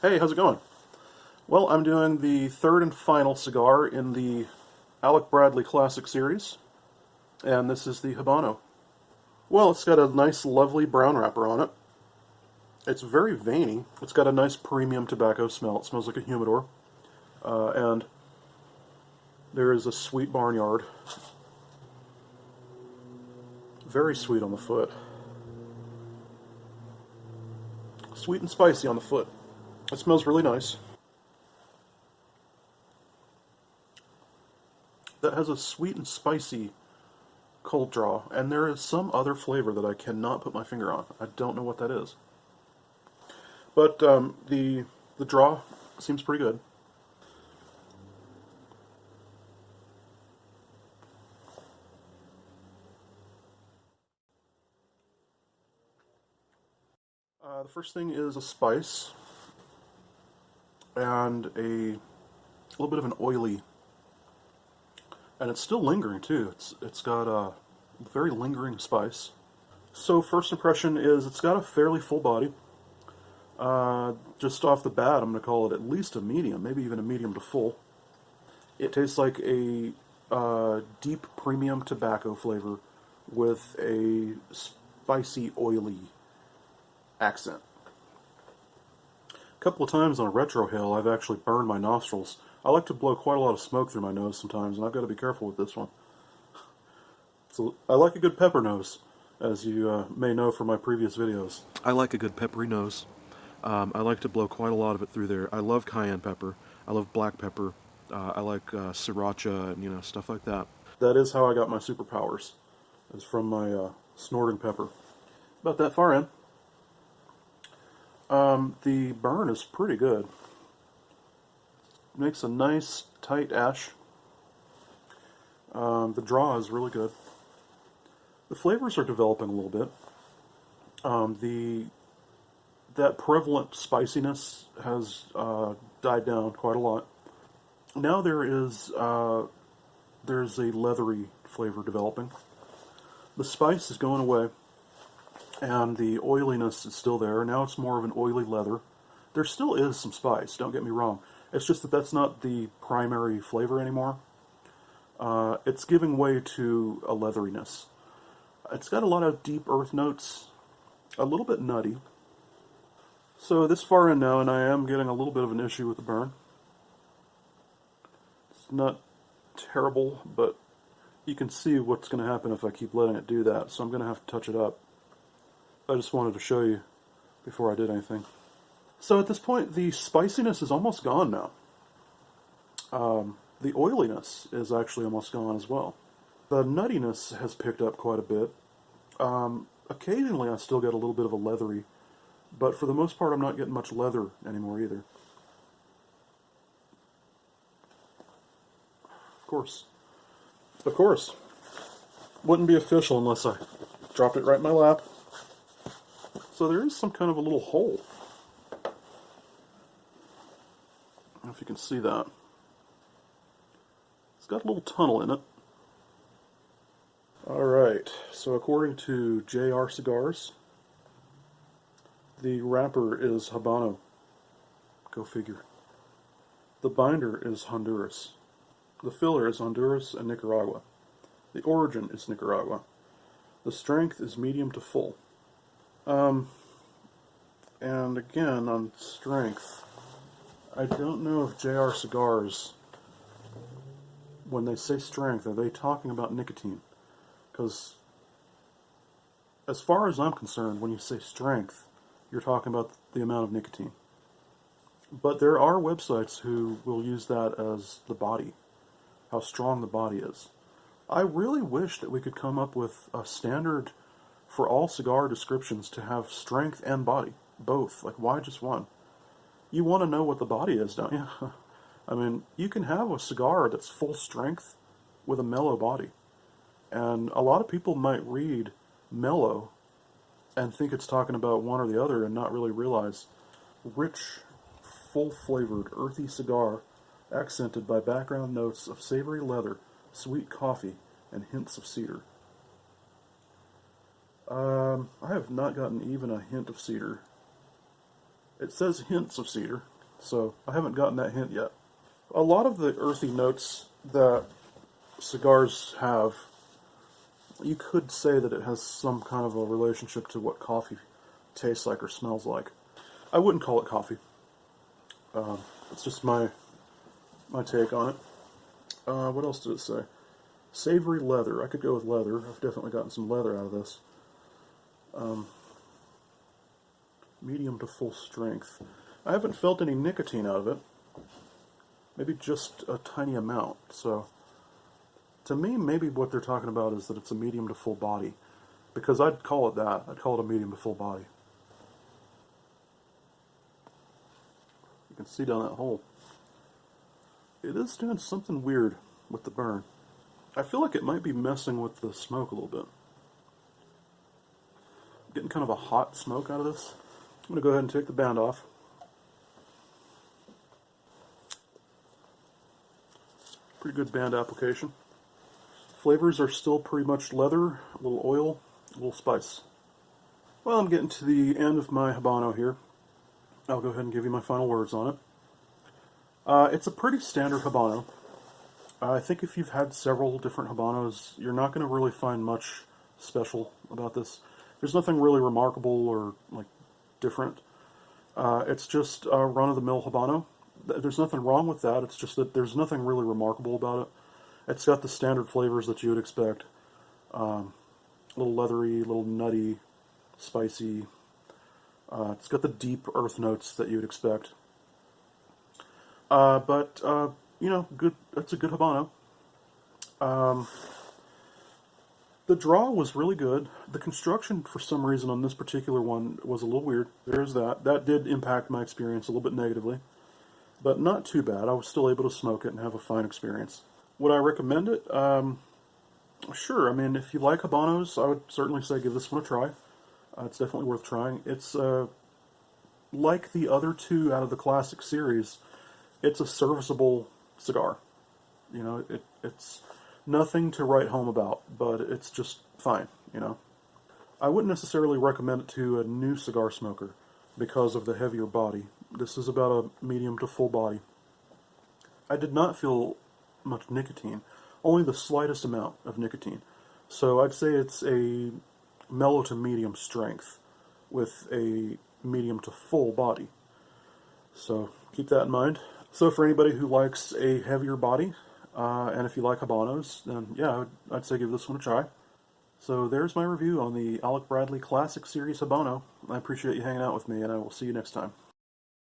Hey, how's it going? Well, I'm doing the third and final cigar in the Alec Bradley Classic series, and this is the Habano. Well, it's got a nice, lovely brown wrapper on it. It's very veiny. It's got a nice premium tobacco smell. It smells like a humidor. And there is a sweet barnyard. Very sweet on the foot. Sweet and spicy on the foot. It smells really nice. That has a sweet and spicy cold draw, and there is some other flavor that I cannot put my finger on. I don't know what that is. But the draw seems pretty good. The first thing is a spice and a little bit of an oily, and it's still lingering too. It's got a very lingering spice. So first impression is it's got a fairly full body. Just off the bat, I'm going to call it at least a medium, maybe even a medium to full. It tastes like a deep premium tobacco flavor with a spicy, oily accent. A couple of times on a retro hill, I've actually burned my nostrils. I like to blow quite a lot of smoke through my nose sometimes, and I've got to be careful with this one. So I like a good pepper nose, as you may know from my previous videos. I like a good peppery nose. I like to blow quite a lot of it through there. I love cayenne pepper. I love black pepper. I like sriracha and stuff like that. That is how I got my superpowers. It's from my snorting pepper. About that far in. The burn is pretty good. Makes a nice tight ash. The draw is really good. The flavors are developing a little bit. That prevalent spiciness has died down quite a lot. Now there's a leathery flavor developing. The spice is going away, and the oiliness is still there. Now it's more of an oily leather. There still is some spice, don't get me wrong. It's just that that's not the primary flavor anymore. It's giving way to a leatheriness. It's got a lot of deep earth notes, a little bit nutty. So this far in now, and I am getting a little bit of an issue with the burn. It's not terrible, but you can see what's going to happen if I keep letting it do that, so I'm going to have to touch it up. I just wanted to show you before I did anything. So at this point, the spiciness is almost gone now. The oiliness is actually almost gone as well. The nuttiness has picked up quite a bit. Occasionally I still get a little bit of a leathery, but for the most part I'm not getting much leather anymore either. Of course. Wouldn't be official unless I dropped it right in my lap. So there is some kind of a little hole. I don't know if you can see that. It's got a little tunnel in it. Alright, so according to JR Cigars, the wrapper is Habano. Go figure. The binder is Honduras. The filler is Honduras and Nicaragua. The origin is Nicaragua. The strength is medium to full. And again, on strength, I don't know if JR Cigars, when they say strength, are they talking about nicotine? Because as far as I'm concerned, when you say strength, you're talking about the amount of nicotine. But there are websites who will use that as the body, how strong the body is. I really wish that we could come up with a standard for all cigar descriptions to have strength and body, both. Like, why just one? You want to know what the body is, don't you? I mean, you can have a cigar that's full strength with a mellow body. And a lot of people might read mellow and think it's talking about one or the other and not really realize rich, full-flavored, earthy cigar accented by background notes of savory leather, sweet coffee, and hints of cedar. I have not gotten even a hint of cedar. It says hints of cedar. So I haven't gotten that hint yet. A lot of the earthy notes that cigars have, you could say that it has some kind of a relationship to what coffee tastes like or smells like. I wouldn't call it coffee. It's just my take on it. What else did it say? Savory leather. I could go with leather. I've definitely gotten some leather out of this. Medium to full strength. I haven't felt any nicotine out of it. Maybe just a tiny amount. So, to me, maybe what they're talking about is that it's a medium to full body. Because I'd call it that. I'd call it a medium to full body. You can see down that hole. It is doing something weird with the burn. I feel like it might be messing with the smoke a little bit. I'm getting kind of a hot smoke out of this. I'm going to go ahead and take the band off. Pretty good band application. Flavors are still pretty much leather, a little oil, a little spice. Well, I'm getting to the end of my Habano here. I'll go ahead and give you my final words on it. It's a pretty standard Habano. I think if you've had several different Habanos, you're not going to really find much special about this. There's nothing really remarkable or like different. It's just a run-of-the-mill Habano. There's nothing wrong with that. It's just that there's nothing really remarkable about it. It's got the standard flavors that you would expect. A little leathery, a little nutty, spicy. It's got the deep earth notes that you would expect. But you know, good. It's a good Habano. The draw was really good. The construction, for some reason, on this particular one was a little weird. There's that. That did impact my experience a little bit negatively. But not too bad. I was still able to smoke it and have a fine experience. Would I recommend it? Sure. I mean, if you like Habanos, I would certainly say give this one a try. It's definitely worth trying. It's like the other two out of the classic series. It's a serviceable cigar. You know, it's nothing to write home about, but it's just fine, you know. I wouldn't necessarily recommend it to a new cigar smoker because of the heavier body. This is about a medium to full body. I did not feel much nicotine, only the slightest amount of nicotine. So I'd say it's a mellow to medium strength with a medium to full body. So keep that in mind. So for anybody who likes a heavier body, and if you like Habanos, then yeah, I'd say give this one a try. So there's my review on the Alec Bradley Classic Series Habano. I appreciate you hanging out with me, and I will see you next time.